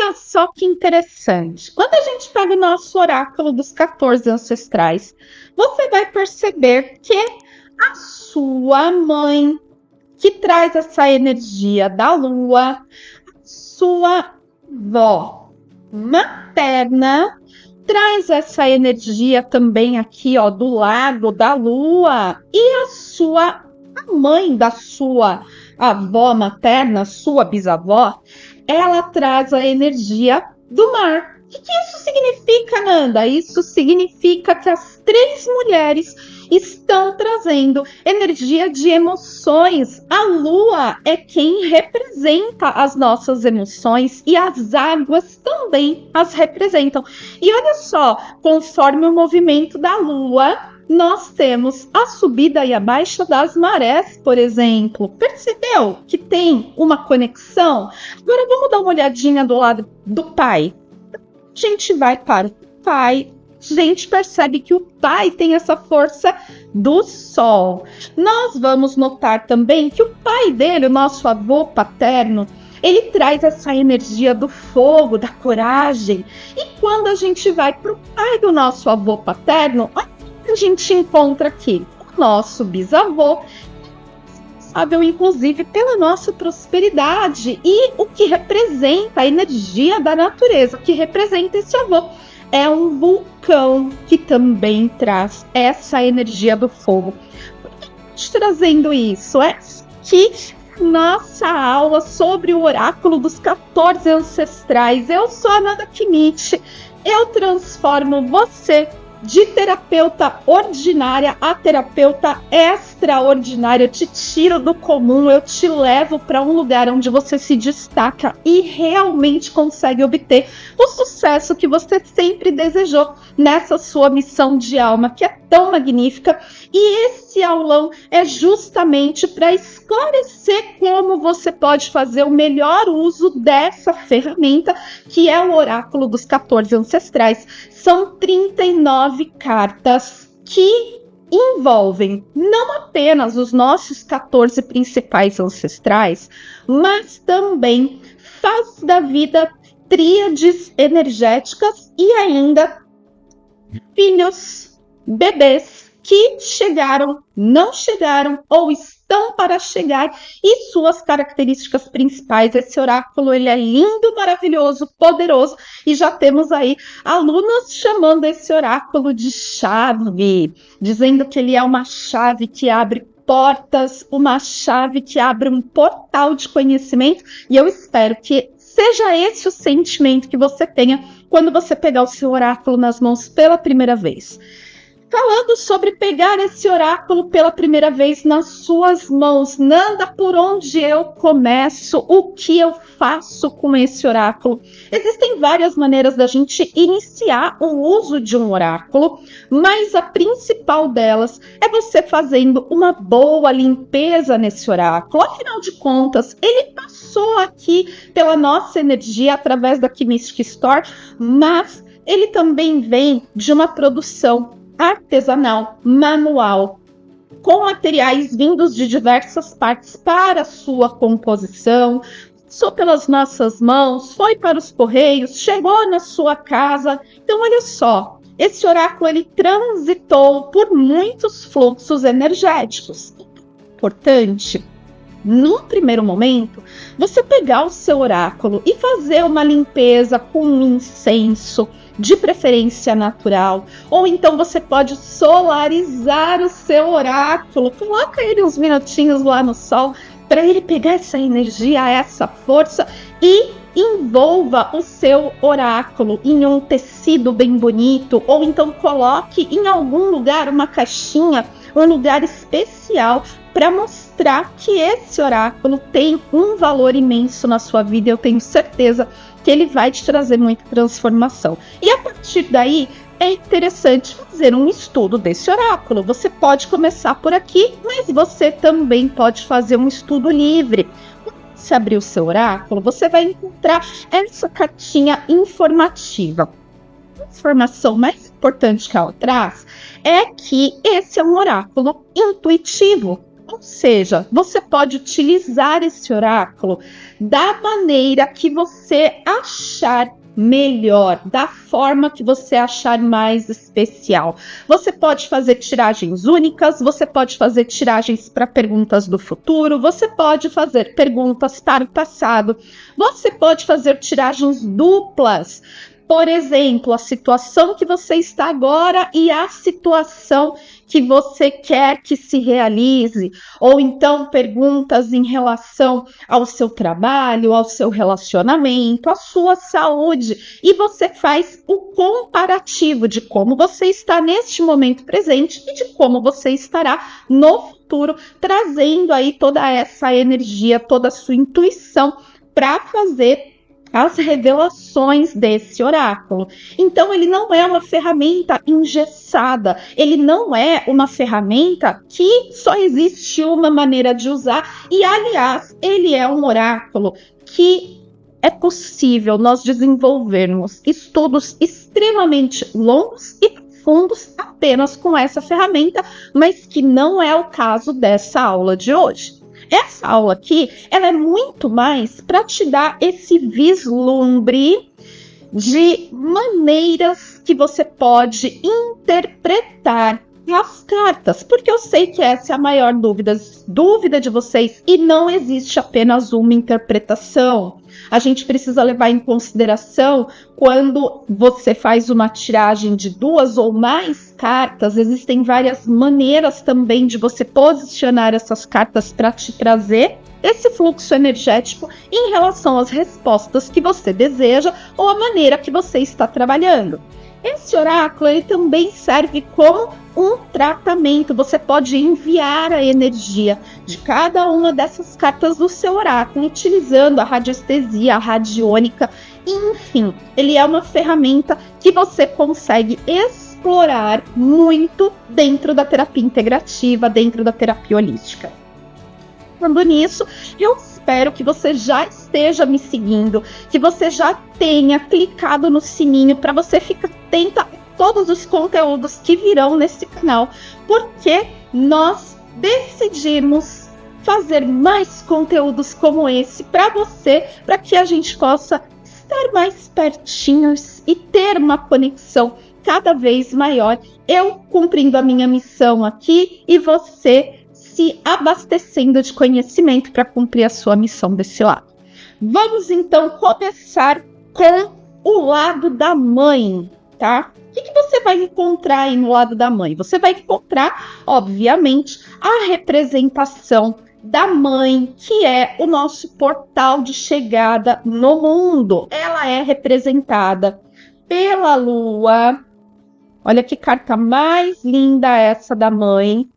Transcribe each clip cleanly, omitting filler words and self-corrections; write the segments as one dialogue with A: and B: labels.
A: Olha só que interessante. Quando a gente pega o nosso oráculo dos 14 ancestrais, você vai perceber que a sua mãe, que traz essa energia da lua, sua avó materna, traz essa energia também aqui, ó, do lado da lua, e a mãe da sua avó materna, sua bisavó, ela traz a energia do mar. O que isso significa, Nanda? Isso significa que as três mulheres estão trazendo energia de emoções. A lua é quem representa as nossas emoções e as águas também as representam. E olha só, conforme o movimento da lua, nós temos a subida e a baixa das marés, por exemplo. Percebeu que tem uma conexão? Agora vamos dar uma olhadinha do lado do pai. A gente vai para o pai. A gente percebe que o pai tem essa força do sol. Nós vamos notar também que o pai dele, o nosso avô paterno, ele traz essa energia do fogo, da coragem. E quando a gente vai para o pai do nosso avô paterno, a gente encontra aqui o nosso bisavô, responsável inclusive pela nossa prosperidade, e o que representa a energia da natureza, o que representa esse avô é um vulcão que também traz essa energia do fogo. Por que eu estou trazendo isso? É que nossa aula sobre o oráculo dos 14 ancestrais. Eu sou a Nanda Kimit, eu transformo você de terapeuta ordinária a terapeuta extraordinária. Eu te tiro do comum, eu te levo para um lugar onde você se destaca e realmente consegue obter o sucesso que você sempre desejou nessa sua missão de alma, que é tão magnífica. E esse aulão é justamente para esclarecer como você pode fazer o melhor uso dessa ferramenta, que é o oráculo dos 14 ancestrais. São 39 cartas que envolvem não apenas os nossos 14 principais ancestrais, mas também faz da vida tríades energéticas e ainda filhos, bebês que chegaram, não chegaram ou estão para chegar e suas características principais. Esse oráculo ele é lindo, maravilhoso, poderoso, e já temos aí alunos chamando esse oráculo de chave, dizendo que ele é uma chave que abre portas, uma chave que abre um portal de conhecimento, e eu espero que seja esse o sentimento que você tenha quando você pegar o seu oráculo nas mãos pela primeira vez. Falando sobre pegar esse oráculo pela primeira vez nas suas mãos, Nanda, por onde eu começo? O que eu faço com esse oráculo? Existem várias maneiras da gente iniciar o uso de um oráculo, mas a principal delas é você fazendo uma boa limpeza nesse oráculo. Afinal de contas, ele passou aqui pela nossa energia através da Mystic Store, mas ele também vem de uma produção artesanal, manual, com materiais vindos de diversas partes para sua composição. Passou pelas nossas mãos, foi para os correios, chegou na sua casa. Então, olha só, esse oráculo ele transitou por muitos fluxos energéticos. Importante, no primeiro momento, você pegar o seu oráculo e fazer uma limpeza com um incenso, de preferência natural, ou então você pode solarizar o seu oráculo, coloca ele uns minutinhos lá no sol, para ele pegar essa energia, essa força, e envolva o seu oráculo em um tecido bem bonito, ou então coloque em algum lugar uma caixinha, um lugar especial, para mostrar que esse oráculo tem um valor imenso na sua vida. Eu tenho certeza que ele vai te trazer muita transformação. E a partir daí, é interessante fazer um estudo desse oráculo. Você pode começar por aqui, mas você também pode fazer um estudo livre. Quando você abrir o seu oráculo, você vai encontrar essa cartinha informativa. A informação mais importante que ela traz é que esse é um oráculo intuitivo. Ou seja, você pode utilizar esse oráculo da maneira que você achar melhor, da forma que você achar mais especial. Você pode fazer tiragens únicas, você pode fazer tiragens para perguntas do futuro, você pode fazer perguntas para o passado, você pode fazer tiragens duplas. Por exemplo, a situação que você está agora e a situação que você quer que se realize, ou então perguntas em relação ao seu trabalho, ao seu relacionamento, à sua saúde, e você faz o comparativo de como você está neste momento presente e de como você estará no futuro, trazendo aí toda essa energia, toda a sua intuição para fazer as revelações desse oráculo. Então, ele não é uma ferramenta engessada, ele não é uma ferramenta que só existe uma maneira de usar, e, aliás, ele é um oráculo que é possível nós desenvolvermos estudos extremamente longos e profundos apenas com essa ferramenta, mas que não é o caso dessa aula de hoje. Essa aula aqui, ela é muito mais para te dar esse vislumbre de maneiras que você pode interpretar as cartas, porque eu sei que essa é a maior dúvida de vocês, e não existe apenas uma interpretação. A gente precisa levar em consideração quando você faz uma tiragem de 2 ou mais cartas, existem várias maneiras também de você posicionar essas cartas para te trazer esse fluxo energético em relação às respostas que você deseja ou a maneira que você está trabalhando. Esse oráculo ele também serve como um tratamento. Você pode enviar a energia de cada uma dessas cartas do seu oráculo, utilizando a radiestesia, a radiônica, enfim. Ele é uma ferramenta que você consegue explorar muito dentro da terapia integrativa, dentro da terapia holística. Falando nisso, eu espero que você já esteja me seguindo, que você já tenha clicado no sininho para você ficar atenta a todos os conteúdos que virão nesse canal, porque nós decidimos fazer mais conteúdos como esse para você, para que a gente possa estar mais pertinhos e ter uma conexão cada vez maior, eu cumprindo a minha missão aqui e você se abastecendo de conhecimento para cumprir a sua missão desse lado. Vamos então começar com o lado da mãe, tá? O que você vai encontrar aí no lado da mãe? Você vai encontrar, obviamente, a representação da mãe, que é o nosso portal de chegada no mundo. Ela é representada pela lua. Olha que carta mais linda essa da mãe.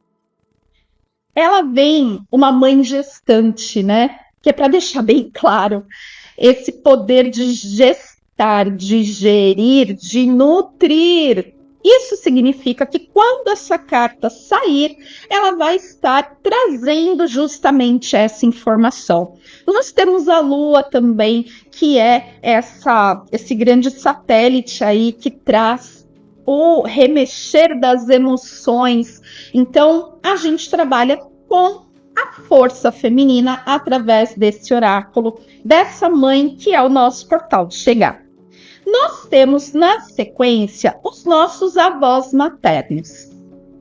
A: Ela vem uma mãe gestante, né? Que é para deixar bem claro esse poder de gestar, de gerir, de nutrir. Isso significa que quando essa carta sair, ela vai estar trazendo justamente essa informação. Nós temos a Lua também, que é esse grande satélite aí que traz o remexer das emoções. Então, a gente trabalha com a força feminina através desse oráculo, dessa mãe que é o nosso portal de chegada. Nós temos, na sequência, os nossos avós maternos.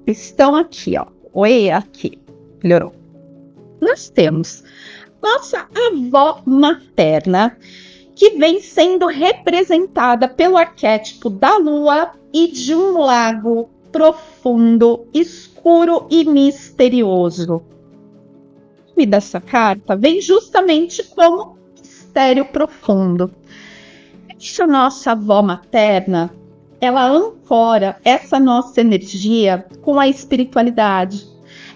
A: Estão aqui, ó. Oi, aqui. Melhorou. Nós temos nossa avó materna, que vem sendo representada pelo arquétipo da lua e de um lago profundo, escuro e misterioso. O nome dessa carta vem justamente como mistério profundo. Essa nossa avó materna, ela ancora essa nossa energia com a espiritualidade.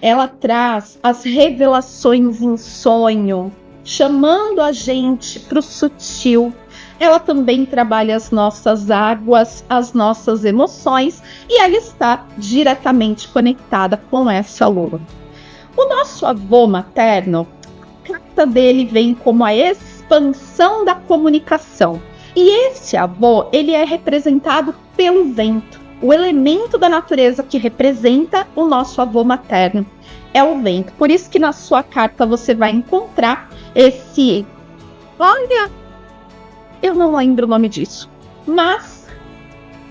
A: Ela traz as revelações em sonho, chamando a gente para o sutil. Ela também trabalha as nossas águas, as nossas emoções, e ela está diretamente conectada com essa lua. O nosso avô materno, a carta dele vem como a expansão da comunicação. E esse avô, ele é representado pelo vento. o elemento da natureza que representa o nosso avô materno é o vento. Por isso que na sua carta você vai encontrar esse... Olha, eu não lembro o nome disso, mas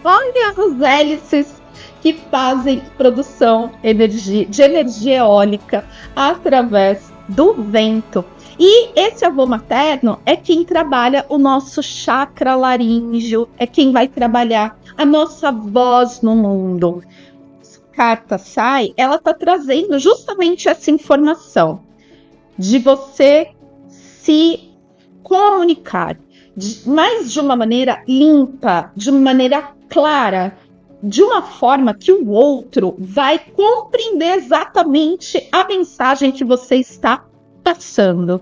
A: olha as hélices que fazem produção de energia eólica através do vento. E esse avô materno é quem trabalha o nosso chakra laríngeo, é quem vai trabalhar a nossa voz no mundo. Essa carta sai, ela está trazendo justamente essa informação de você se comunicar, mas de uma maneira limpa, de uma maneira clara, de uma forma que o outro vai compreender exatamente a mensagem que você está passando.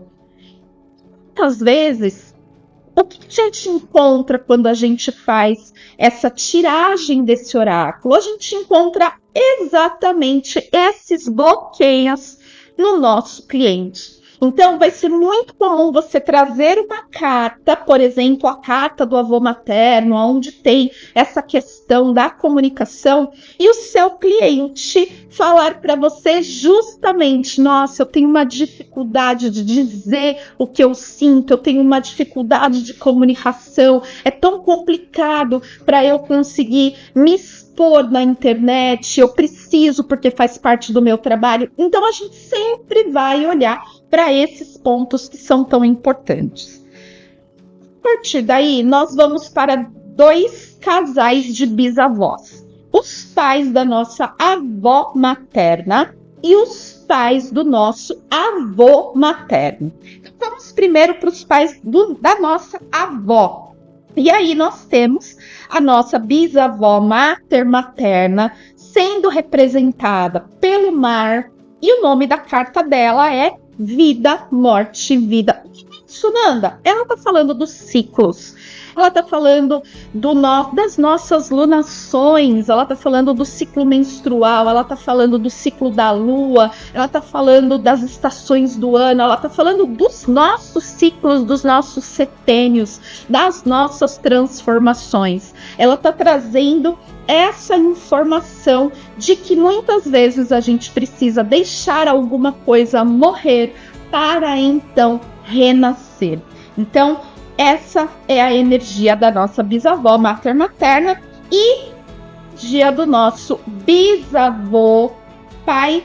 A: Muitas vezes, o que a gente encontra quando a gente faz essa tiragem desse oráculo? A gente encontra exatamente esses bloqueios no nosso cliente. Então, vai ser muito comum você trazer uma carta, por exemplo, a carta do avô materno, onde tem essa questão da comunicação, e o seu cliente falar para você justamente: nossa, eu tenho uma dificuldade de dizer o que eu sinto, eu tenho uma dificuldade de comunicação, é tão complicado para eu conseguir me expor na internet, eu preciso porque faz parte do meu trabalho. Então, a gente sempre vai olhar para esses pontos que são tão importantes. A partir daí, nós vamos para 2 casais de bisavós. Os pais da nossa avó materna e os pais do nosso avô materno. Então, vamos primeiro para os pais da nossa avó. E aí nós temos a nossa bisavó materna sendo representada pelo mar. E o nome da carta dela é Vida, Morte, Vida. O que é isso, Nanda? Ela está falando dos ciclos. Ela está falando das nossas lunações, ela está falando do ciclo menstrual, ela está falando do ciclo da lua, ela está falando das estações do ano, ela está falando dos nossos ciclos, dos nossos setênios, das nossas transformações. Ela está trazendo essa informação de que muitas vezes a gente precisa deixar alguma coisa morrer para então renascer. Então, essa é a energia da nossa bisavó materna e dia do nosso bisavô, pai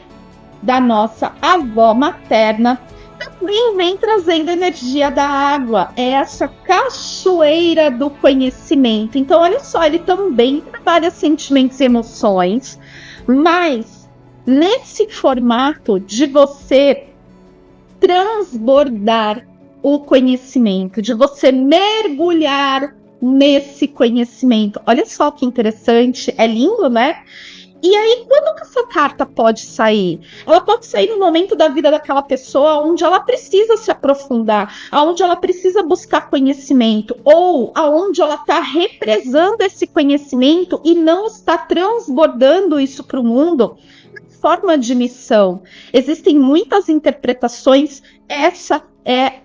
A: da nossa avó materna, também vem trazendo energia da água, é essa cachoeira do conhecimento. Então, olha só, ele também trabalha sentimentos e emoções, mas nesse formato de você transbordar o conhecimento, de você mergulhar nesse conhecimento. Olha só que interessante, é lindo, né? E aí, quando que essa carta pode sair? Ela pode sair no momento da vida daquela pessoa onde ela precisa se aprofundar, onde ela precisa buscar conhecimento, ou aonde ela está represando esse conhecimento e não está transbordando isso para o mundo em forma de missão. Existem muitas interpretações, essa é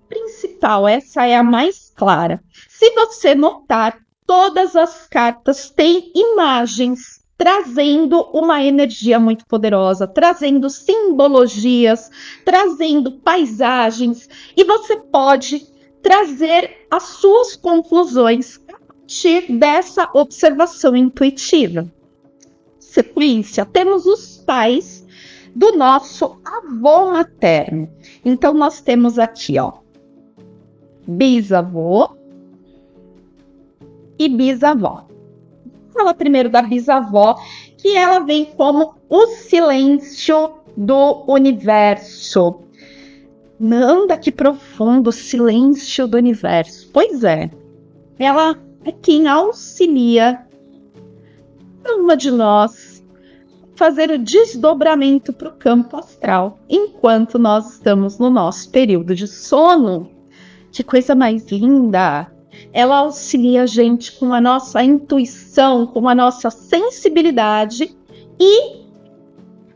A: principal, essa é a mais clara. Se você notar, todas as cartas têm imagens trazendo uma energia muito poderosa, trazendo simbologias, trazendo paisagens, e você pode trazer as suas conclusões a partir dessa observação intuitiva. Sequência, temos os pais do nosso avô materno. Então, nós temos aqui, ó, bisavô e bisavó. Vou falar primeiro da bisavó, que ela vem como o silêncio do universo. Nanda, que profundo, silêncio do universo. Pois é, ela é quem auxilia uma de nós fazer o desdobramento para o campo astral, enquanto nós estamos no nosso período de sono. Que coisa mais linda! Ela auxilia a gente com a nossa intuição, com a nossa sensibilidade e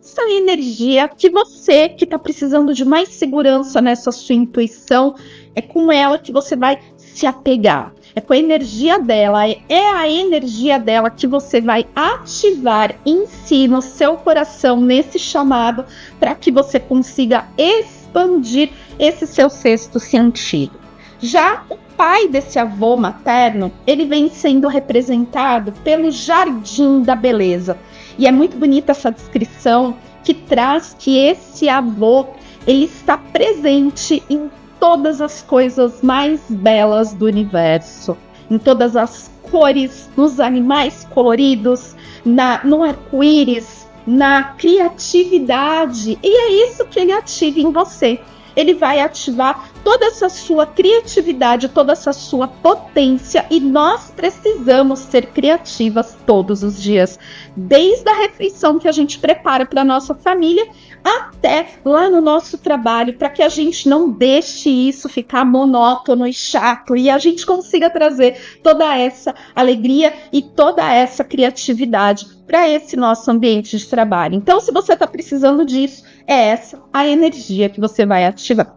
A: essa energia que você que está precisando de mais segurança nessa sua intuição, é com ela que você vai se apegar. é com a energia dela, é a energia dela que você vai ativar em si, no seu coração, nesse chamado, para que você consiga expandir esse seu sexto sentido. Já o pai desse avô materno, ele vem sendo representado pelo jardim da beleza. E é muito bonita essa descrição que traz que esse avô, ele está presente em todas as coisas mais belas do universo, em todas as cores, nos animais coloridos, no arco-íris, na criatividade. E é isso que ele ativa em você. Ele vai ativar toda essa sua criatividade, toda essa sua potência, e nós precisamos ser criativas todos os dias, desde a refeição que a gente prepara para a nossa família, até lá no nosso trabalho, para que a gente não deixe isso ficar monótono e chato, e a gente consiga trazer toda essa alegria e toda essa criatividade para esse nosso ambiente de trabalho. Então, se você está precisando disso, é essa a energia que você vai ativar.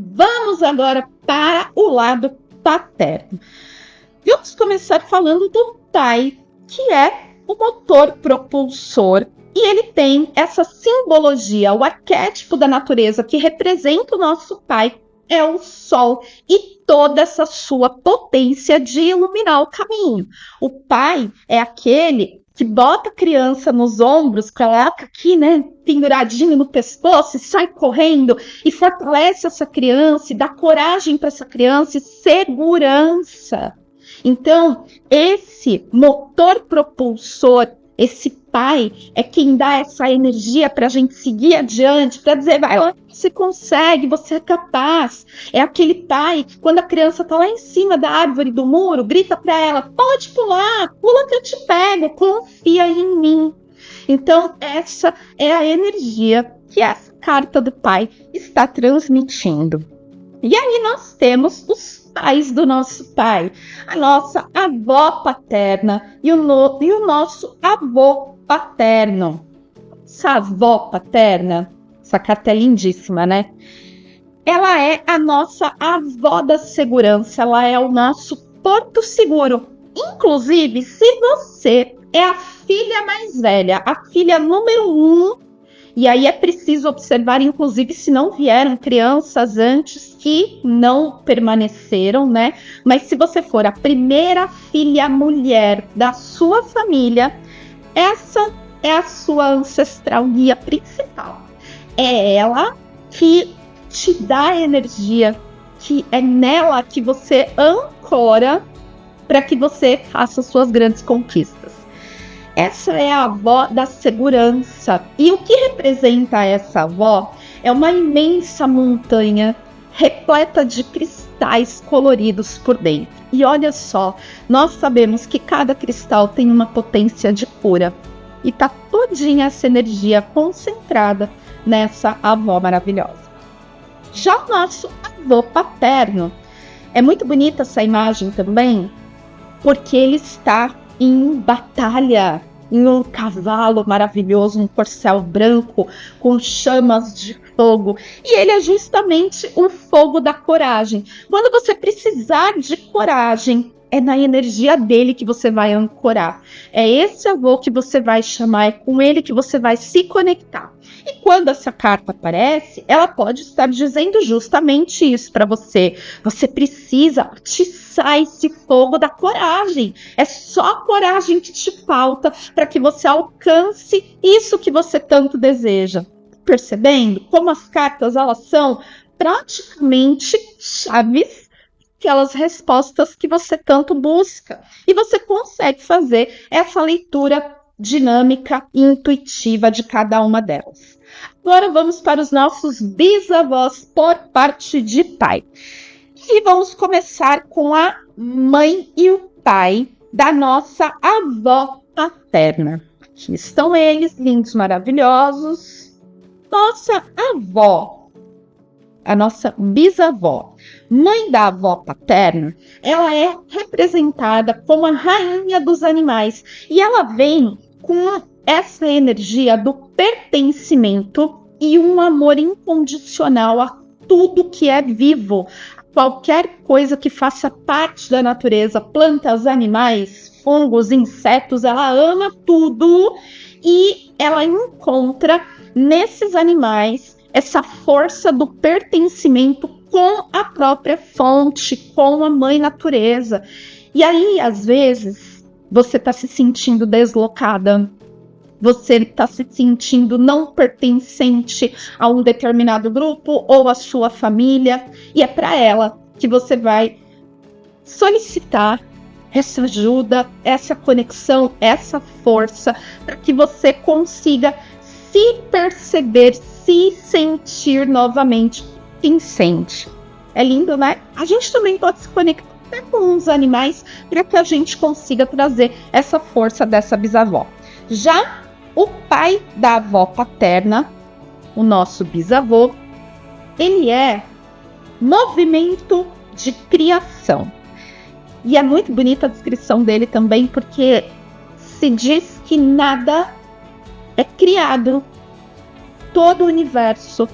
A: Vamos agora para o lado paterno. Vamos começar falando do pai, que é o motor propulsor. E ele tem essa simbologia, o arquétipo da natureza que representa o nosso pai é o sol e toda essa sua potência de iluminar o caminho. O pai é aquele que bota a criança nos ombros, coloca aqui, né, penduradinho no pescoço e sai correndo e fortalece essa criança e dá coragem para essa criança e segurança. Então, esse motor propulsor, esse pai é quem dá essa energia para a gente seguir adiante, para dizer, vai lá, você consegue, você é capaz. É aquele pai que, quando a criança está lá em cima da árvore do muro, grita para ela, pode pular, pula que eu te pego, confia em mim. Então, essa é a energia que essa carta do pai está transmitindo. E aí nós temos os pais do nosso pai, a nossa avó paterna e o nosso avô paterno. Essa avó paterna, essa carta é lindíssima, né? Ela é a nossa avó da segurança, ela é o nosso porto seguro. Inclusive, se você é a filha mais velha, a filha número 1, e aí é preciso observar, inclusive, se não vieram crianças antes que não permaneceram, né? Mas se você for a primeira filha mulher da sua família, essa é a sua ancestral guia principal. É ela que te dá energia, que é nela que você ancora para que você faça suas grandes conquistas. Essa é a avó da segurança. E o que representa essa avó é uma imensa montanha repleta de cristais coloridos por dentro. E olha só, nós sabemos que cada cristal tem uma potência de cura. E tá todinha essa energia concentrada nessa avó maravilhosa. Já o nosso avô paterno, é muito bonita essa imagem também, porque ele está em batalha, em um cavalo maravilhoso, um corcel branco com chamas de fogo. E ele é justamente o fogo da coragem. Quando você precisar de coragem, é na energia dele que você vai ancorar. É esse avô que você vai chamar, é com ele que você vai se conectar. E quando essa carta aparece, ela pode estar dizendo justamente isso para você. Você precisa atiçar esse fogo da coragem. É só a coragem que te falta para que você alcance isso que você tanto deseja. Percebendo como as cartas, elas são praticamente chaves, aquelas respostas que você tanto busca. E você consegue fazer essa leitura dinâmica e intuitiva de cada uma delas. Agora vamos para os nossos bisavós por parte de pai. E vamos começar com a mãe e o pai da nossa avó paterna. Aqui estão eles, lindos, maravilhosos. Nossa avó, a nossa bisavó, mãe da avó paterna, ela é representada como a rainha dos animais. E ela vem com essa energia do pertencimento e um amor incondicional a tudo que é vivo, qualquer coisa que faça parte da natureza, plantas, animais, fungos, insetos, ela ama tudo e ela encontra nesses animais essa força do pertencimento com a própria fonte, com a mãe natureza. E aí, às vezes, você está se sentindo deslocada, você está se sentindo não pertencente a um determinado grupo ou a sua família, e é para ela que você vai solicitar essa ajuda, essa conexão, essa força, para que você consiga se perceber, se sentir novamente quem sente. É lindo, né? A gente também pode se conectar com os animais para que a gente consiga trazer essa força dessa bisavó. Já o pai da avó paterna, o nosso bisavô, ele é movimento de criação. E é muito bonita a descrição dele também, porque se diz que nada é criado, todo o universo,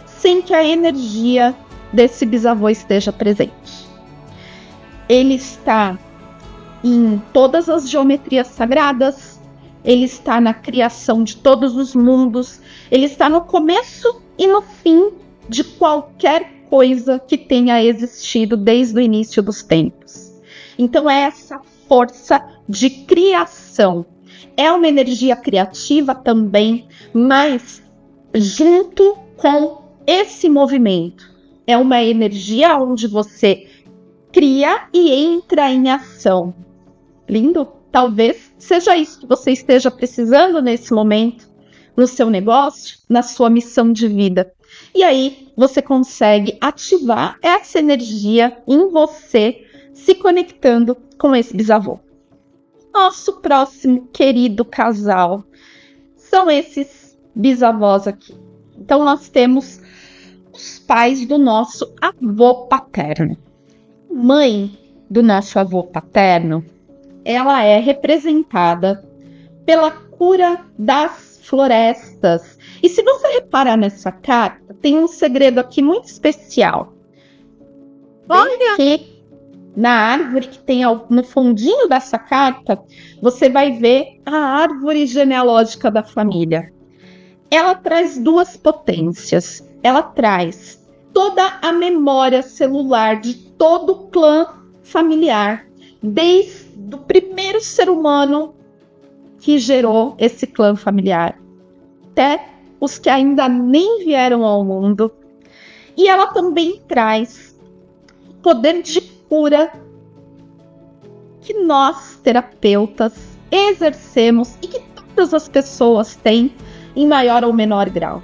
A: sem que a energia desse bisavô esteja presente. Ele está em todas as geometrias sagradas, ele está na criação de todos os mundos, ele está no começo e no fim de qualquer coisa que tenha existido desde o início dos tempos. Então é essa força de criação. É uma energia criativa também, mas junto com esse movimento. É uma energia onde você cria e entra em ação. Lindo? Talvez seja isso que você esteja precisando nesse momento, no seu negócio, na sua missão de vida. E aí você consegue ativar essa energia em você, se conectando com esse bisavô. Nosso próximo querido casal são esses bisavós aqui. Então nós temos os pais do nosso avô paterno. Mãe do nosso avô paterno, ela é representada pela cura das florestas. E se você reparar nessa carta, tem um segredo aqui muito especial. Olha aqui na árvore que tem no fundinho dessa carta, você vai ver a árvore genealógica da família. Ela traz duas potências. Ela traz toda a memória celular de todo o clã familiar, desde o primeiro ser humano que gerou esse clã familiar, até os que ainda nem vieram ao mundo. E ela também traz poder de cura que nós, terapeutas, exercemos e que todas as pessoas têm em maior ou menor grau.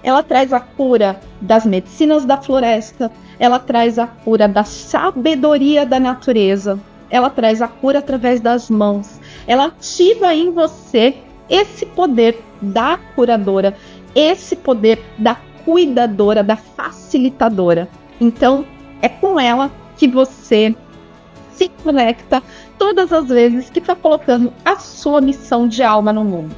A: Ela traz a cura das medicinas da floresta, ela traz a cura da sabedoria da natureza, ela traz a cura através das mãos, ela ativa em você esse poder da curadora, esse poder da cuidadora, da facilitadora. Então, é com ela que você se conecta todas as vezes que está colocando a sua missão de alma no mundo.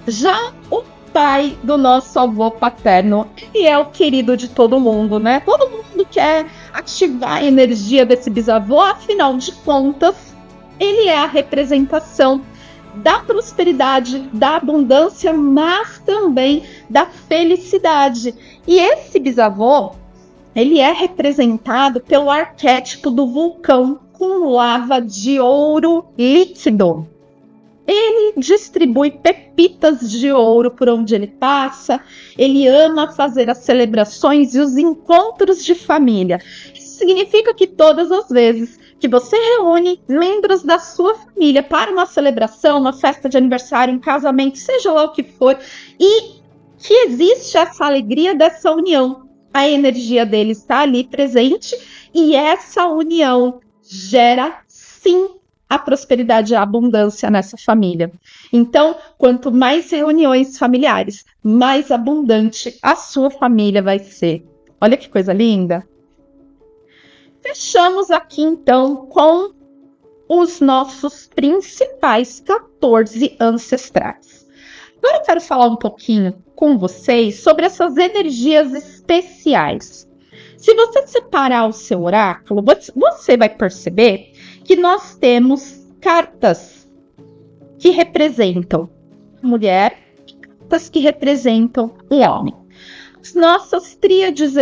A: Já o pai do nosso avô paterno, ele é o querido de todo mundo, né? Todo mundo quer ativar a energia desse bisavô, afinal de contas, ele é a representação da prosperidade, da abundância, mas também da felicidade. E esse bisavô, ele é representado pelo arquétipo do vulcão com lava de ouro líquido. Ele distribui pepitas de ouro por onde ele passa, ele ama fazer as celebrações e os encontros de família. Isso significa que todas as vezes que você reúne membros da sua família para uma celebração, uma festa de aniversário, um casamento, seja lá o que for, e que existe essa alegria dessa união, a energia dele está ali presente e essa união gera, sim, a prosperidade e a abundância nessa família. Então, quanto mais reuniões familiares, mais abundante a sua família vai ser. Olha que coisa linda! Fechamos aqui, então, com os nossos principais 14 ancestrais. Agora eu quero falar um pouquinho com vocês sobre essas energias especiais. Se você separar o seu oráculo, você vai perceber que nós temos cartas que representam a mulher, cartas que representam o homem. As nossas tríades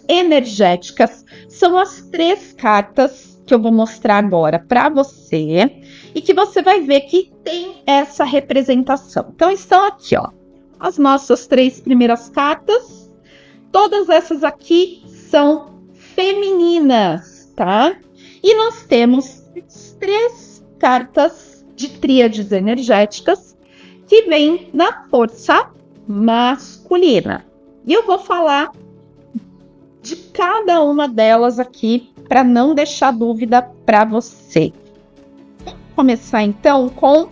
A: energéticas são as 3 cartas que eu vou mostrar agora para você e que você vai ver que tem essa representação. Então, estão aqui, ó, as nossas 3 primeiras cartas. Todas essas aqui são femininas, tá? E nós temos 3 cartas de tríades energéticas que vêm na força masculina. E eu vou falar de cada uma delas aqui para não deixar dúvida para você. Vamos começar então com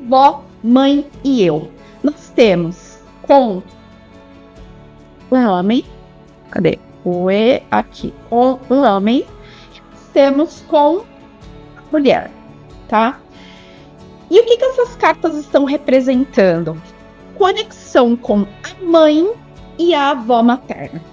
A: avó, mãe e eu. Nós temos com o homem, cadê? O E aqui, com o homem, temos com a mulher, tá? E o que essas cartas estão representando? Conexão com a mãe e a avó materna.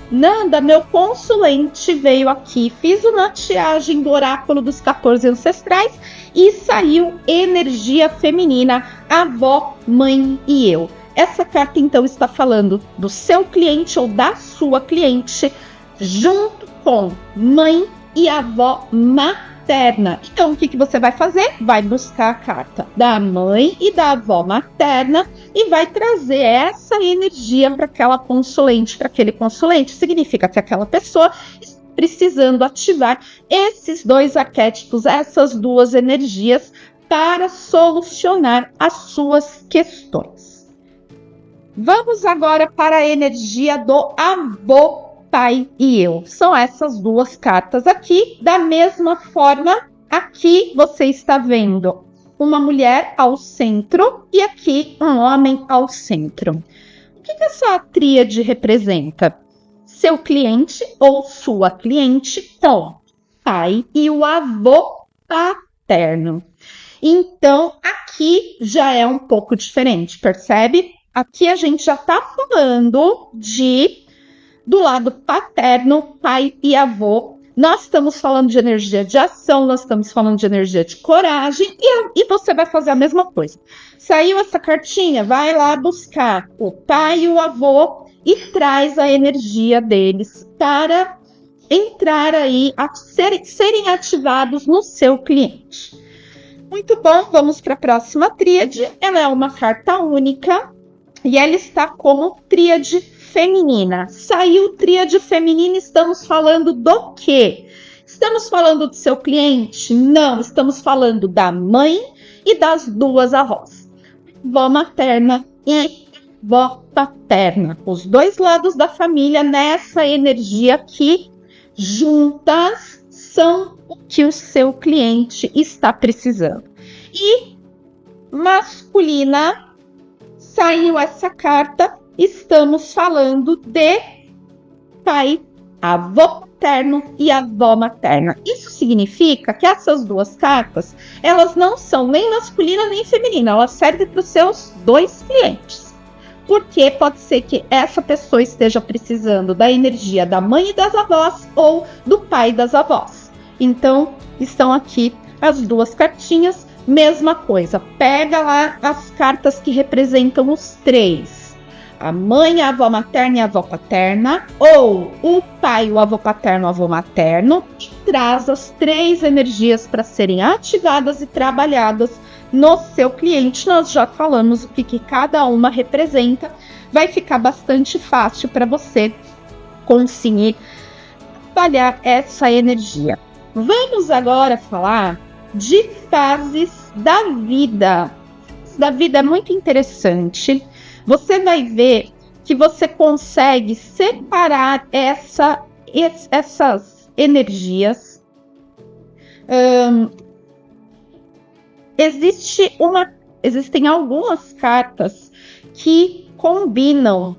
A: Nanda, meu consulente, veio aqui, fiz uma triagem do oráculo dos 14 ancestrais e saiu energia feminina, avó, mãe e eu. Essa carta então está falando do seu cliente ou da sua cliente junto com mãe e avó materna. Então, o que você vai fazer? Vai buscar a carta da mãe e da avó materna e vai trazer essa energia para aquela consulente, para aquele consulente. Significa que aquela pessoa está precisando ativar esses 2 arquétipos, essas 2 energias para solucionar as suas questões. Vamos agora para a energia do avô, pai e eu. São essas 2 cartas aqui. Da mesma forma, aqui você está vendo uma mulher ao centro e aqui um homem ao centro. O que essa tríade representa? Seu cliente ou sua cliente com o pai e o avô paterno. Então, aqui já é um pouco diferente, percebe? Aqui a gente já está falando do lado paterno, pai e avô. Nós estamos falando de energia de ação, nós estamos falando de energia de coragem e você vai fazer a mesma coisa. Saiu essa cartinha, vai lá buscar o pai e o avô e traz a energia deles para entrar aí, serem ativados no seu cliente. Muito bom, vamos para a próxima tríade. Ela é uma carta única e ela está como tríade feminina. Saiu tríade feminina, estamos falando do quê? Estamos falando do seu cliente? Não, estamos falando da mãe e das 2 avós. Vó materna e vó paterna. Os 2 lados da família nessa energia aqui, juntas, são o que o seu cliente está precisando. E masculina, saiu essa carta, estamos falando de pai, avô paterno e avó materna. Isso significa que essas 2 cartas, elas não são nem masculina nem feminina, elas servem para os seus 2 clientes. Porque pode ser que essa pessoa esteja precisando da energia da mãe e das avós ou do pai e das avós. Então, estão aqui as 2 cartinhas, mesma coisa. Pega lá as cartas que representam os 3. A mãe, a avó materna e a avó paterna, ou o pai, o avô paterno, o avô materno, e traz as 3 energias para serem ativadas e trabalhadas no seu cliente. Nós já falamos o que cada uma representa. Vai ficar bastante fácil para você conseguir trabalhar essa energia. Vamos agora falar de fases da vida. Da vida é muito interessante. Você vai ver que você consegue separar essas energias. Existem algumas cartas que combinam.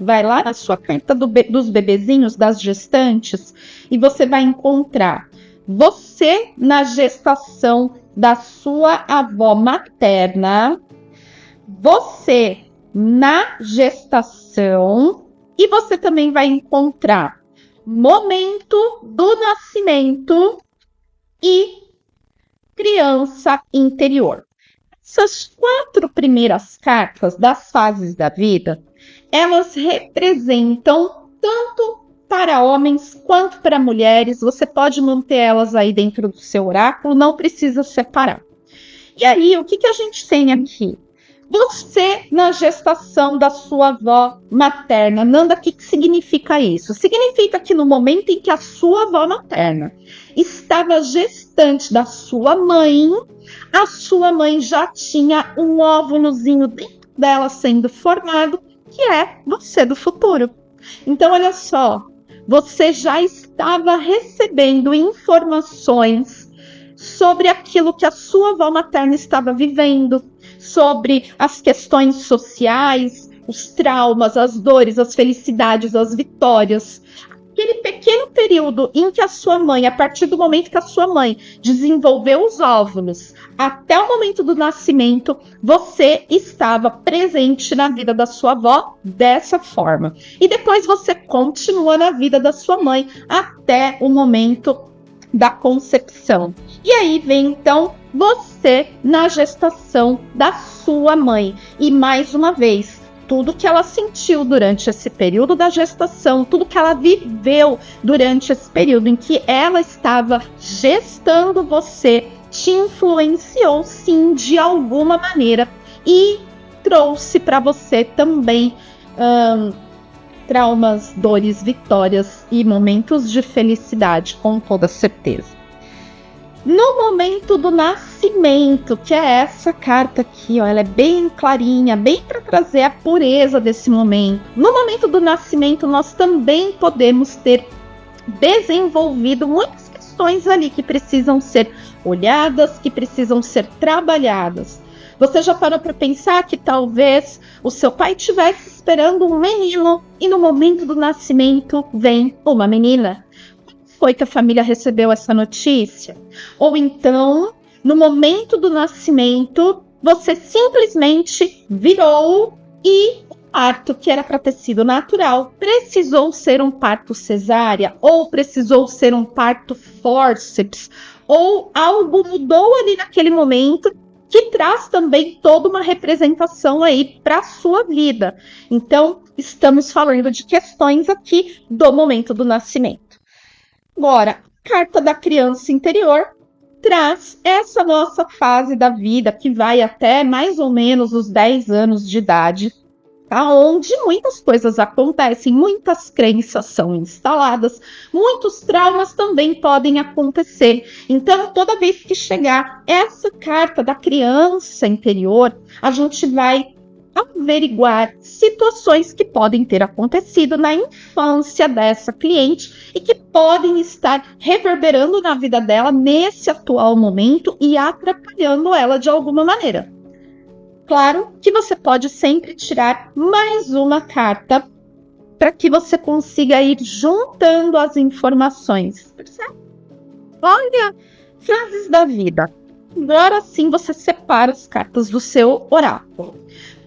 A: Vai lá na sua carta dos bebezinhos, das gestantes, e você vai encontrar você na gestação da sua avó materna, você na gestação E você também vai encontrar momento do nascimento e criança interior. Essas 4 primeiras cartas das fases da vida, elas representam tanto para homens quanto para mulheres. Você pode manter elas aí dentro do seu oráculo, não precisa separar. E aí, o que a gente tem aqui? Você na gestação da sua avó materna. Nanda, o que significa isso? Significa que no momento em que a sua avó materna estava gestante da sua mãe, a sua mãe já tinha um óvulozinho dentro dela sendo formado, que é você do futuro. Então, olha só, você já estava recebendo informações sobre aquilo que a sua avó materna estava vivendo, sobre as questões sociais, os traumas, as dores, as felicidades, as vitórias. Aquele pequeno período em que a sua mãe, a partir do momento que a sua mãe desenvolveu os óvulos, até o momento do nascimento, você estava presente na vida da sua avó dessa forma. E depois você continua na vida da sua mãe até o momento da concepção. E aí vem então você na gestação da sua mãe. E mais uma vez, tudo que ela sentiu durante esse período da gestação, tudo que ela viveu durante esse período em que ela estava gestando você, te influenciou sim de alguma maneira e trouxe para você também traumas, dores, vitórias e momentos de felicidade, com toda certeza. No momento do nascimento, que é essa carta aqui, ó, ela é bem clarinha, bem para trazer a pureza desse momento. No momento do nascimento, nós também podemos ter desenvolvido muitas questões ali que precisam ser olhadas, que precisam ser trabalhadas. Você já parou para pensar que talvez o seu pai estivesse esperando um menino e no momento do nascimento vem uma menina? Foi que a família recebeu essa notícia? Ou então, no momento do nascimento, você simplesmente virou e o parto, que era para ter sido natural, precisou ser um parto cesárea, ou precisou ser um parto forceps, ou algo mudou ali naquele momento, que traz também toda uma representação aí para a sua vida. Então, estamos falando de questões aqui do momento do nascimento. Agora, a carta da criança interior traz essa nossa fase da vida, que vai até mais ou menos os 10 anos de idade, tá? Onde muitas coisas acontecem, muitas crenças são instaladas, muitos traumas também podem acontecer. Então, toda vez que chegar essa carta da criança interior, a gente vai averiguar situações que podem ter acontecido na infância dessa cliente e que podem estar reverberando na vida dela nesse atual momento e atrapalhando ela de alguma maneira. Claro que você pode sempre tirar mais uma carta para que você consiga ir juntando as informações. Percebe? Olha, frases da vida. Agora sim você separa as cartas do seu oráculo.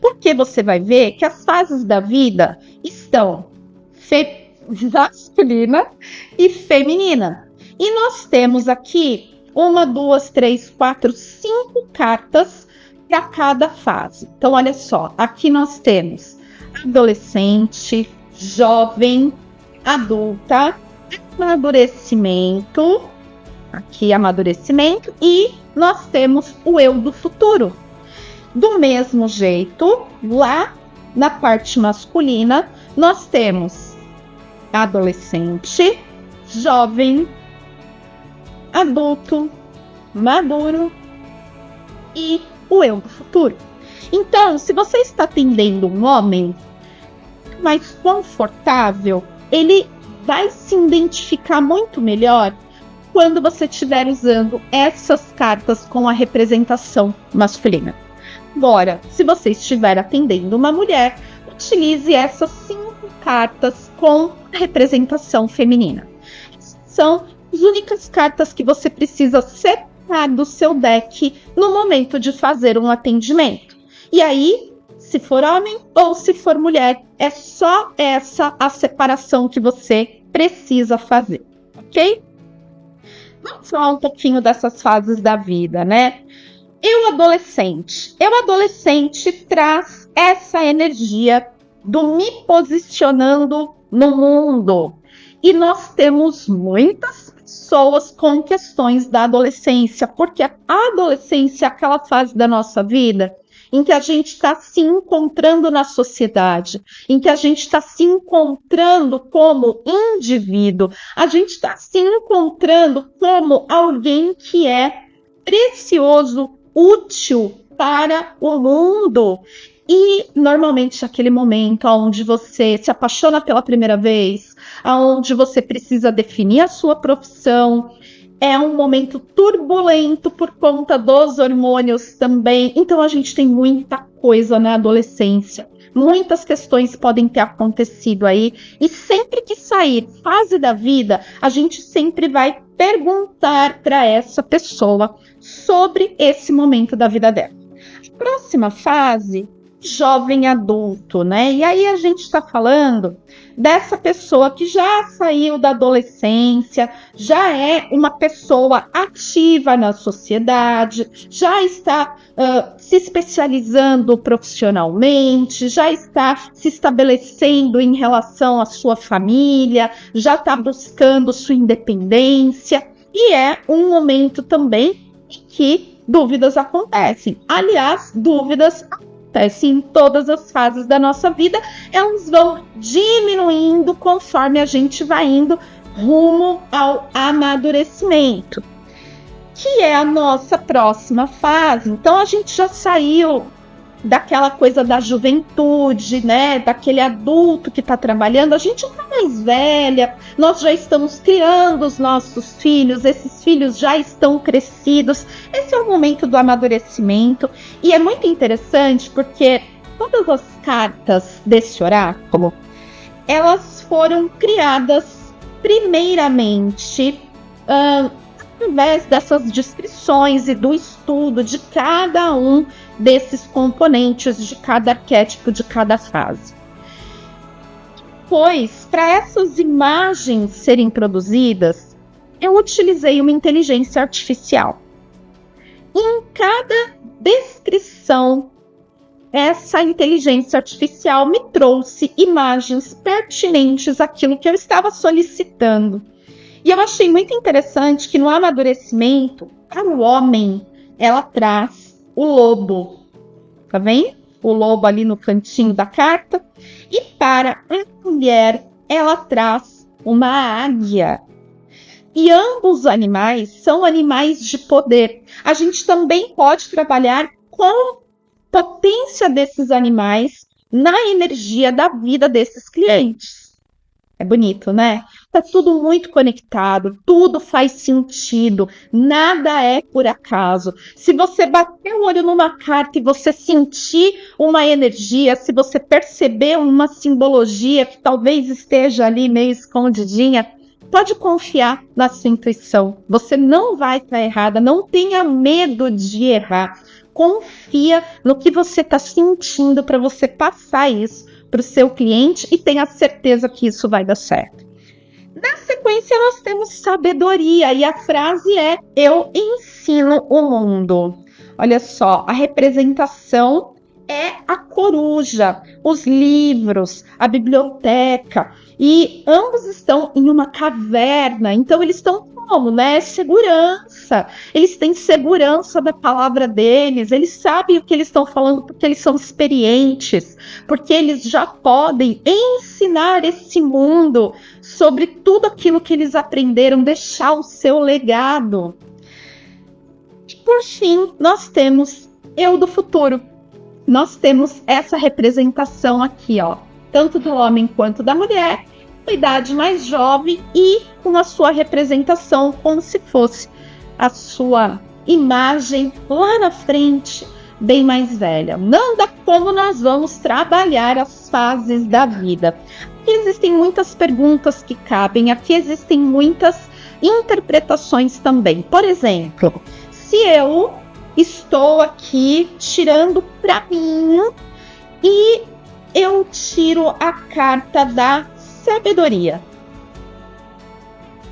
A: Porque você vai ver que as fases da vida estão masculina e feminina. E nós temos aqui 1, 2, 3, 4, 5 cartas para cada fase. Então, olha só, aqui nós temos adolescente, jovem, adulta, amadurecimento, aqui amadurecimento, e nós temos o eu do futuro. Do mesmo jeito, lá na parte masculina, nós temos adolescente, jovem, adulto, maduro e o eu do futuro. Então, se você está atendendo um homem mais confortável, ele vai se identificar muito melhor quando você estiver usando essas cartas com a representação masculina. Agora, se você estiver atendendo uma mulher, utilize essas 5 cartas com representação feminina. São as únicas cartas que você precisa separar do seu deck no momento de fazer um atendimento. E aí, se for homem ou se for mulher. É só essa a separação que você precisa fazer, ok? Vamos falar um pouquinho dessas fases da vida, né? Eu adolescente traz essa energia do me posicionando no mundo. E nós temos muitas pessoas com questões da adolescência, porque a adolescência é aquela fase da nossa vida em que a gente está se encontrando na sociedade, em que a gente está se encontrando como indivíduo, a gente está se encontrando como alguém que é precioso, útil para o mundo. E normalmente aquele momento onde você se apaixona pela primeira vez, onde você precisa definir a sua profissão, é um momento turbulento por conta dos hormônios também. Então a gente tem muita coisa na adolescência. Muitas questões podem ter acontecido aí. E sempre que sair fase da vida, a gente sempre vai perguntar para essa pessoa sobre esse momento da vida dela. A próxima fase, jovem adulto, né? E aí a gente está falando dessa pessoa que já saiu da adolescência, já é uma pessoa ativa na sociedade, já está se especializando profissionalmente, já está se estabelecendo em relação à sua família, já está buscando sua independência, e é um momento também em que dúvidas acontecem. Aliás, dúvidas acontecem em todas as fases da nossa vida, elas vão diminuindo conforme a gente vai indo rumo ao amadurecimento, que é a nossa próxima fase. Então a gente já saiu daquela coisa da juventude, né? Daquele adulto que está trabalhando, a gente está mais velha, nós já estamos criando os nossos filhos, esses filhos já estão crescidos. Esse é o momento do amadurecimento, e é muito interessante porque todas as cartas desse oráculo, elas foram criadas primeiramente através dessas descrições e do estudo de cada um desses componentes, de cada arquétipo, de cada fase. Pois, para essas imagens serem produzidas, eu utilizei uma inteligência artificial. E em cada descrição, essa inteligência artificial me trouxe imagens pertinentes àquilo que eu estava solicitando. E eu achei muito interessante que no amadurecimento, para o homem, ela traz o lobo, tá vendo? O lobo ali no cantinho da carta. E para a mulher, ela traz uma águia. E ambos os animais são animais de poder. A gente também pode trabalhar com a potência desses animais na energia da vida desses clientes. É bonito, né? Tá tudo muito conectado, tudo faz sentido, nada é por acaso. Se você bater o olho numa carta e você sentir uma energia, se você perceber uma simbologia que talvez esteja ali meio escondidinha, pode confiar na sua intuição. Você não vai estar errada, não tenha medo de errar. Confia no que você está sentindo para você passar isso para o seu cliente e tenha certeza que isso vai dar certo. Na sequência, nós temos sabedoria, e a frase é: eu ensino o mundo. Olha só, a representação é a coruja, os livros, a biblioteca, e ambos estão em uma caverna, então eles estão como, né? Segurança. Eles têm segurança da palavra deles, eles sabem o que eles estão falando porque eles são experientes, porque eles já podem ensinar esse mundo sobre tudo aquilo que eles aprenderam, deixar o seu legado. E por fim, nós temos eu do futuro. Nós temos essa representação aqui, ó, tanto do homem quanto da mulher, com idade mais jovem e com a sua representação como se fosse a sua imagem lá na frente, bem mais velha. Não dá como nós vamos trabalhar as fases da vida. Aqui existem muitas perguntas que cabem, aqui existem muitas interpretações também. Por exemplo, se eu estou aqui tirando para mim E eu tiro a carta da sabedoria.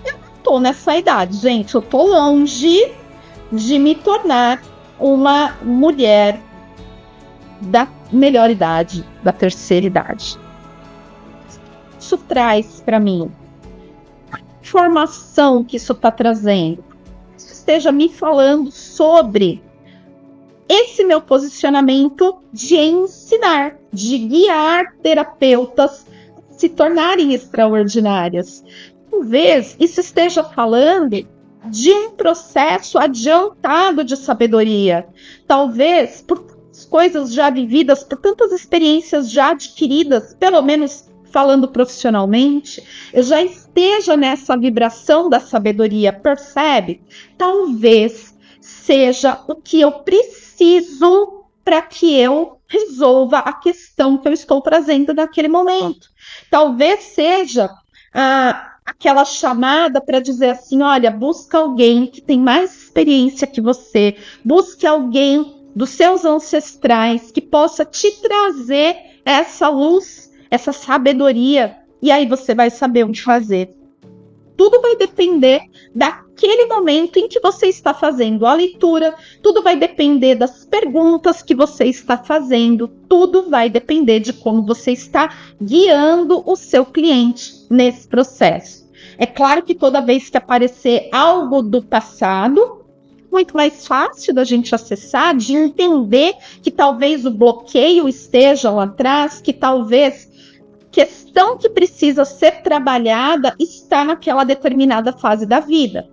A: Eu tô nessa idade, gente. Eu tô longe de me tornar uma mulher da melhor idade, da terceira idade. Isso traz para mim a informação que isso está trazendo. Esteja me falando sobre esse meu posicionamento de ensinar, de guiar terapeutas a se tornarem extraordinárias. Talvez isso esteja falando de um processo adiantado de sabedoria. Talvez por coisas já vividas, por tantas experiências já adquiridas, pelo menos falando profissionalmente, eu já esteja nessa vibração da sabedoria, percebe? Talvez seja o que eu preciso para que eu resolva a questão que eu estou trazendo naquele momento. Talvez seja aquela chamada para dizer assim, olha, busca alguém que tem mais experiência que você, busque alguém dos seus ancestrais que possa te trazer essa luz, essa sabedoria, e aí você vai saber o que fazer. Tudo vai depender daquele momento em que você está fazendo a leitura, tudo vai depender das perguntas que você está fazendo, tudo vai depender de como você está guiando o seu cliente nesse processo. É claro que toda vez que aparecer algo do passado, muito mais fácil da gente acessar, de entender que talvez o bloqueio esteja lá atrás, que talvez questão que precisa ser trabalhada está naquela determinada fase da vida.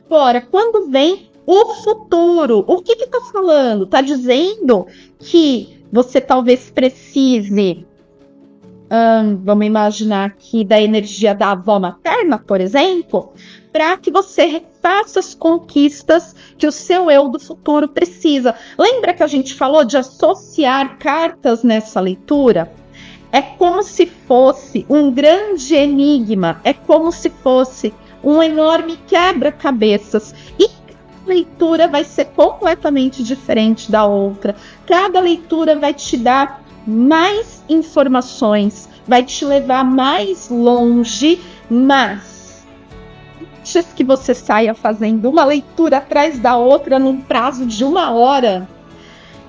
A: Agora, quando vem o futuro, o que está falando? Está dizendo que você talvez precise, vamos imaginar aqui, da energia da avó materna, por exemplo, para que você refaça as conquistas que o seu eu do futuro precisa. Lembra que a gente falou de associar cartas nessa leitura? É como se fosse um grande enigma, é como se fosse um enorme quebra-cabeças. E cada leitura vai ser completamente diferente da outra. Cada leitura vai te dar mais informações, vai te levar mais longe, mas antes que você saia fazendo uma leitura atrás da outra num prazo de 1 hora,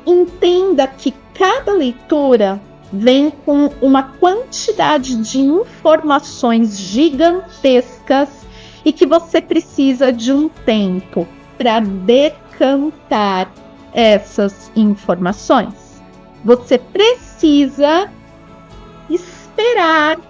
A: entenda que cada leitura vem com uma quantidade de informações gigantescas e que você precisa de um tempo para decantar essas informações. Você precisa esperar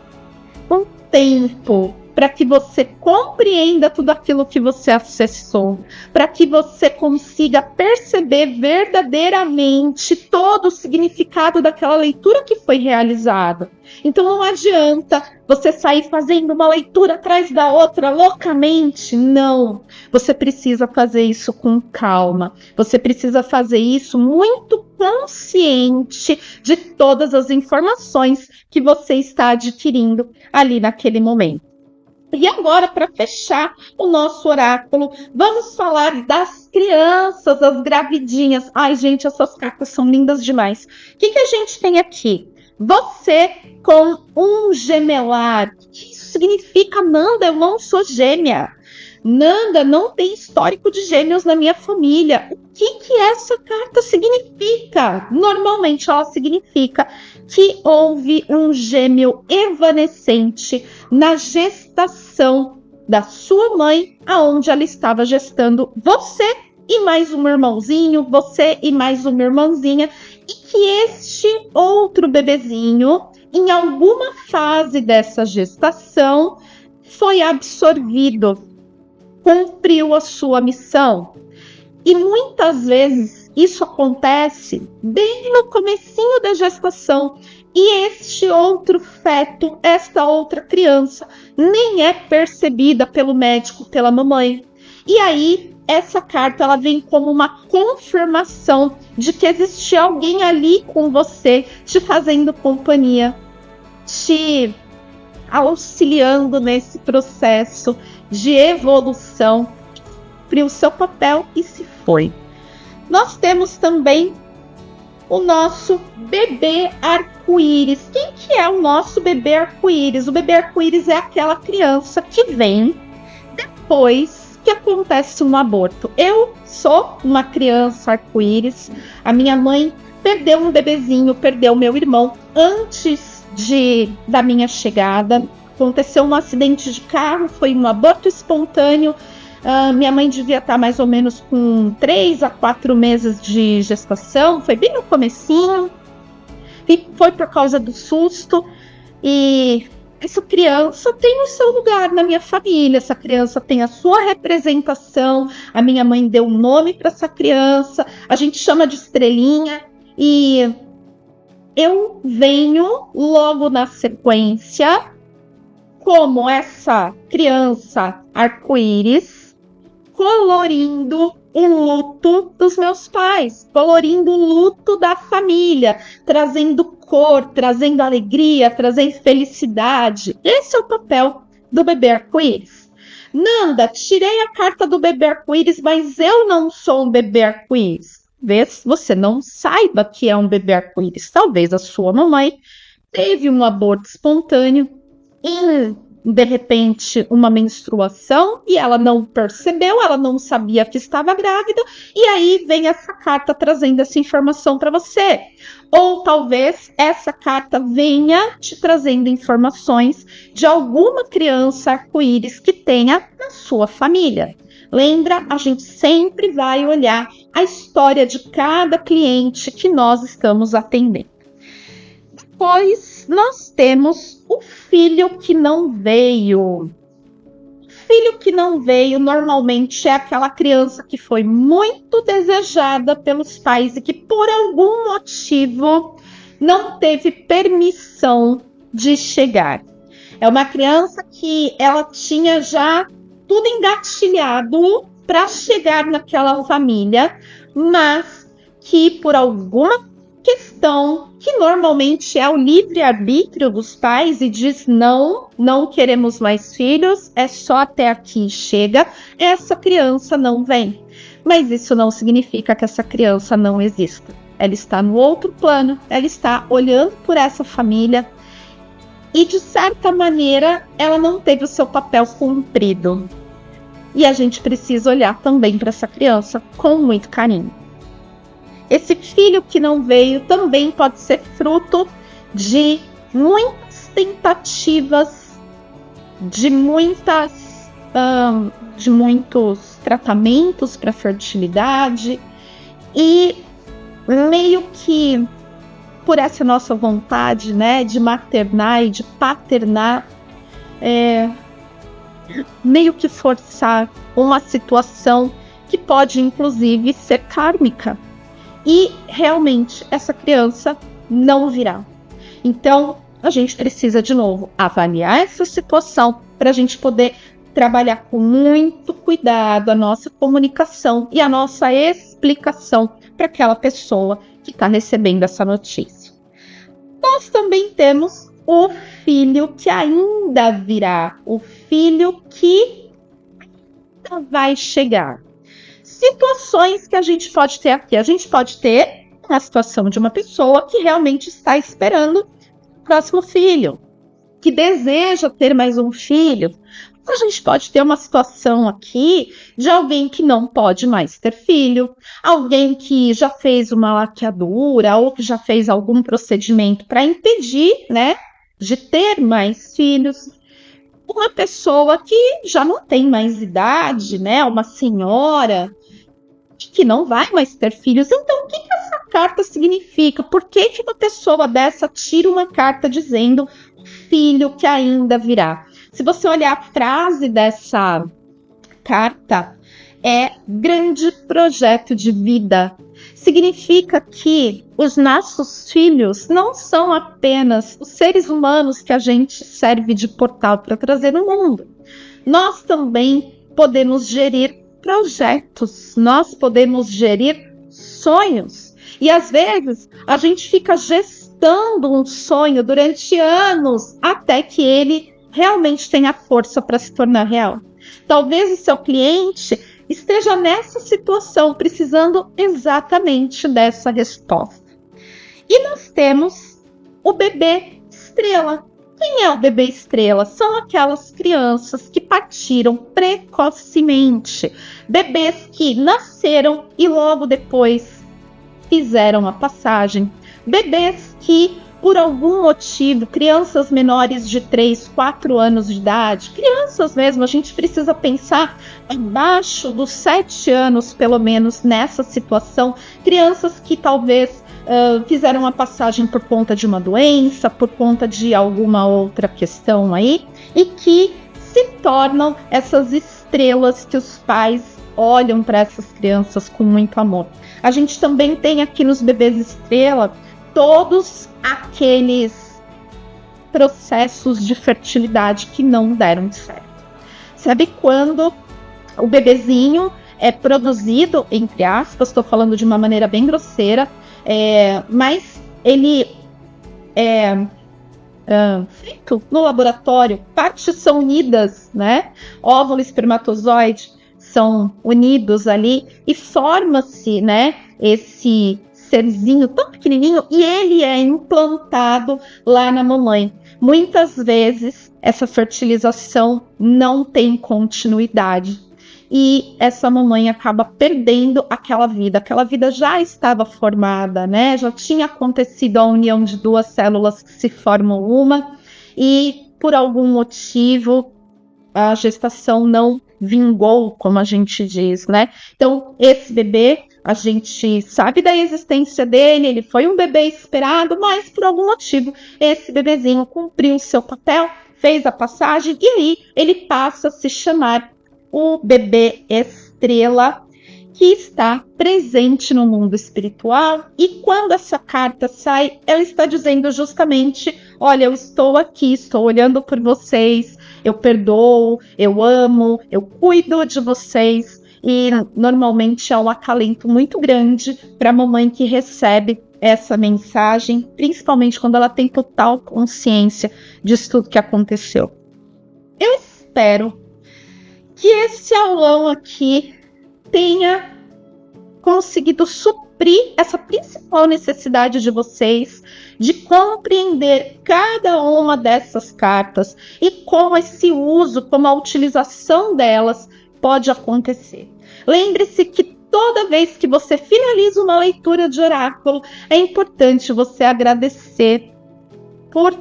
A: um tempo para que você compreenda tudo aquilo que você acessou, para que você consiga perceber verdadeiramente todo o significado daquela leitura que foi realizada. Então não adianta você sair fazendo uma leitura atrás da outra loucamente, não. Você precisa fazer isso com calma, você precisa fazer isso muito consciente de todas as informações que você está adquirindo ali naquele momento. E agora, para fechar o nosso oráculo, vamos falar das crianças, as gravidinhas. Ai, gente, essas cartas são lindas demais. O que a gente tem aqui? Você com um gemelar. O que isso significa, Nanda? Eu não sou gêmea. Nanda, não tem histórico de gêmeos na minha família. O que essa carta significa? Normalmente ela significa que houve um gêmeo evanescente na gestação da sua mãe, aonde ela estava gestando você e mais um irmãozinho, você e mais uma irmãzinha, e que este outro bebezinho, em alguma fase dessa gestação, foi absorvido, cumpriu a sua missão. E muitas vezes isso acontece bem no comecinho da gestação. E este outro feto, esta outra criança, nem é percebida pelo médico, pela mamãe. E aí, essa carta ela vem como uma confirmação de que existe alguém ali com você, te fazendo companhia, te auxiliando nesse processo de evolução. Cumpriu o seu papel e se foi. Nós temos também o nosso bebê arco-íris. Quem que é o nosso bebê arco-íris? O bebê arco-íris é aquela criança que vem depois que acontece um aborto. Eu sou uma criança arco-íris. A minha mãe perdeu um bebezinho, perdeu meu irmão antes da minha chegada. Aconteceu um acidente de carro, foi um aborto espontâneo. Minha mãe devia estar mais ou menos com 3 a 4 meses de gestação, foi bem no comecinho, e foi por causa do susto. E essa criança tem o seu lugar na minha família, essa criança tem a sua representação. A minha mãe deu um nome para essa criança, a gente chama de Estrelinha, e eu venho logo na sequência como essa criança arco-íris, colorindo o luto dos meus pais, colorindo o luto da família, trazendo cor, trazendo alegria, trazendo felicidade. Esse é o papel do bebê arco-íris. Nanda, tirei a carta do bebê arco-íris, mas eu não sou um bebê arco-íris. Talvez você não saiba que é um bebê arco-íris. Talvez a sua mamãe teve um aborto espontâneo e de repente uma menstruação e ela não percebeu, ela não sabia que estava grávida, e aí vem essa carta trazendo essa informação para você. Ou talvez essa carta venha te trazendo informações de alguma criança arco-íris que tenha na sua família. Lembra, a gente sempre vai olhar a história de cada cliente que nós estamos atendendo. Depois nós temos o filho que não veio. O filho que não veio normalmente é aquela criança que foi muito desejada pelos pais e que por algum motivo não teve permissão de chegar. É uma criança que ela tinha já tudo engatilhado para chegar naquela família, mas que por alguma questão, que normalmente é o livre-arbítrio dos pais, e diz não queremos mais filhos, é só até aqui, chega, essa criança não vem. Mas isso não significa que essa criança não exista. Ela está no outro plano, ela está olhando por essa família e, de certa maneira, ela não teve o seu papel cumprido. E a gente precisa olhar também para essa criança com muito carinho. Esse filho que não veio também pode ser fruto de muitas tentativas, de muitos tratamentos para fertilidade, e meio que por essa nossa vontade, né, de maternar e de paternar, meio que forçar uma situação que pode inclusive ser kármica. E realmente essa criança não virá. Então a gente precisa de novo avaliar essa situação para a gente poder trabalhar com muito cuidado a nossa comunicação e a nossa explicação para aquela pessoa que está recebendo essa notícia. Nós também temos o filho que ainda virá, o filho que ainda vai chegar. Situações que a gente pode ter aqui. A gente pode ter a situação de uma pessoa que realmente está esperando o próximo filho, que deseja ter mais um filho. A gente pode ter uma situação aqui de alguém que não pode mais ter filho, alguém que já fez uma laqueadura ou que já fez algum procedimento para impedir, né, de ter mais filhos. Uma pessoa que já não tem mais idade, né, uma senhora que não vai mais ter filhos. Então, o que essa carta significa? Por que uma pessoa dessa tira uma carta dizendo o filho que ainda virá? Se você olhar a frase dessa carta, é grande projeto de vida. Significa que os nossos filhos não são apenas os seres humanos que a gente serve de portal para trazer no mundo. Nós também podemos gerir projetos, nós podemos gerir sonhos. E às vezes a gente fica gestando um sonho durante anos até que ele realmente tenha força para se tornar real. Talvez o seu cliente esteja nessa situação, precisando exatamente dessa resposta. E nós temos o bebê estrela. Quem é o bebê estrela? São aquelas crianças que partiram precocemente, bebês que nasceram e logo depois fizeram a passagem, bebês que, por algum motivo, crianças menores de 3, 4 anos de idade, crianças mesmo, a gente precisa pensar abaixo dos 7 anos, pelo menos, nessa situação, crianças que talvez fizeram a passagem por conta de uma doença, por conta de alguma outra questão aí, e que se tornam essas estrelas que os pais olham para essas crianças com muito amor. A gente também tem aqui nos bebês estrela todos aqueles processos de fertilidade que não deram certo. Sabe quando o bebezinho é produzido, entre aspas, estou falando de uma maneira bem grosseira, mas ele é feito no laboratório, partes são unidas, né? Óvulo e espermatozoide são unidos ali e forma-se, né, esse serzinho tão pequenininho e ele é implantado lá na mamãe. Muitas vezes essa fertilização não tem continuidade e essa mamãe acaba perdendo aquela vida já estava formada, né? Já tinha acontecido a união de duas células que se formam uma e por algum motivo a gestação não vingou, como a gente diz, né? Então, esse bebê, a gente sabe da existência dele, ele foi um bebê esperado, mas por algum motivo, esse bebezinho cumpriu o seu papel, fez a passagem, e aí ele passa a se chamar o bebê estrela, que está presente no mundo espiritual, e quando essa carta sai, ela está dizendo justamente, olha, eu estou aqui, estou olhando por vocês, eu perdoo, eu amo, eu cuido de vocês, e normalmente é um acalento muito grande para a mamãe que recebe essa mensagem, principalmente quando ela tem total consciência disso tudo que aconteceu. Eu espero que esse aulão aqui tenha conseguido suprir essa principal necessidade de vocês de compreender cada uma dessas cartas e como esse uso, como a utilização delas pode acontecer. Lembre-se que toda vez que você finaliza uma leitura de oráculo, é importante você agradecer por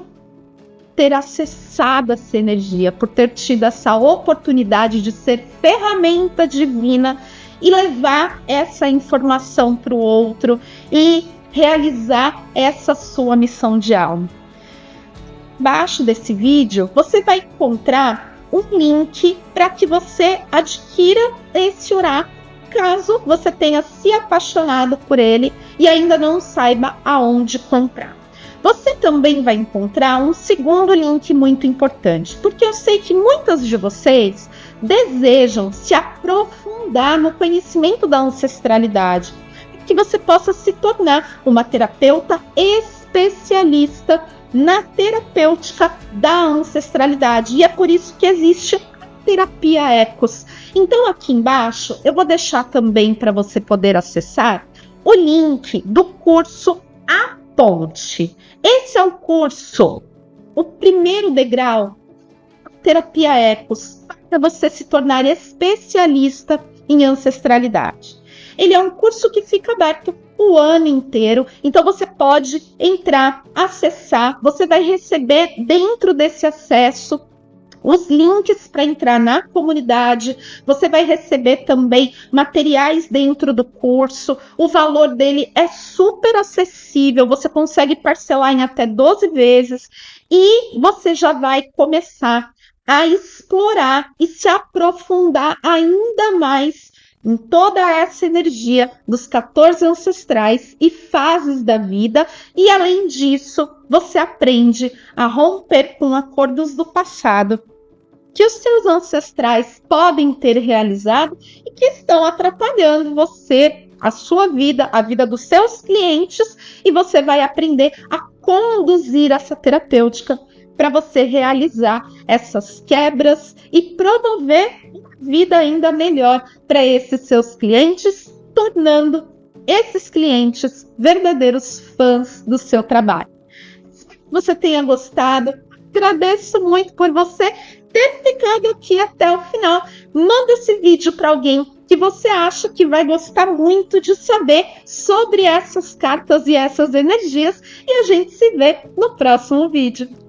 A: ter acessado essa energia, por ter tido essa oportunidade de ser ferramenta divina e levar essa informação para o outro e realizar essa sua missão de alma. Abaixo desse vídeo, você vai encontrar um link para que você adquira esse oráculo, caso você tenha se apaixonado por ele e ainda não saiba aonde comprar. Você também vai encontrar um segundo link muito importante, porque eu sei que muitas de vocês desejam se aprofundar no conhecimento da ancestralidade, que você possa se tornar uma terapeuta especialista na terapêutica da ancestralidade. E é por isso que existe a terapia Ecos. Então aqui embaixo eu vou deixar também para você poder acessar o link do curso A Ponte. Esse é o curso, o primeiro degrau, terapia Ecos, para você se tornar especialista em ancestralidade. Ele é um curso que fica aberto o ano inteiro, então você pode entrar, acessar, você vai receber dentro desse acesso os links para entrar na comunidade, você vai receber também materiais dentro do curso, o valor dele é super acessível, você consegue parcelar em até 12 vezes e você já vai começar a explorar e se aprofundar ainda mais em toda essa energia dos 14 ancestrais e fases da vida, e além disso, você aprende a romper com acordos do passado que os seus ancestrais podem ter realizado e que estão atrapalhando você, a sua vida, a vida dos seus clientes, e você vai aprender a conduzir essa terapêutica para você realizar essas quebras e promover uma vida ainda melhor para esses seus clientes, tornando esses clientes verdadeiros fãs do seu trabalho. Espero que você tenha gostado. Agradeço muito por você ter ficado aqui até o final. Manda esse vídeo para alguém que você acha que vai gostar muito de saber sobre essas cartas e essas energias. E a gente se vê no próximo vídeo.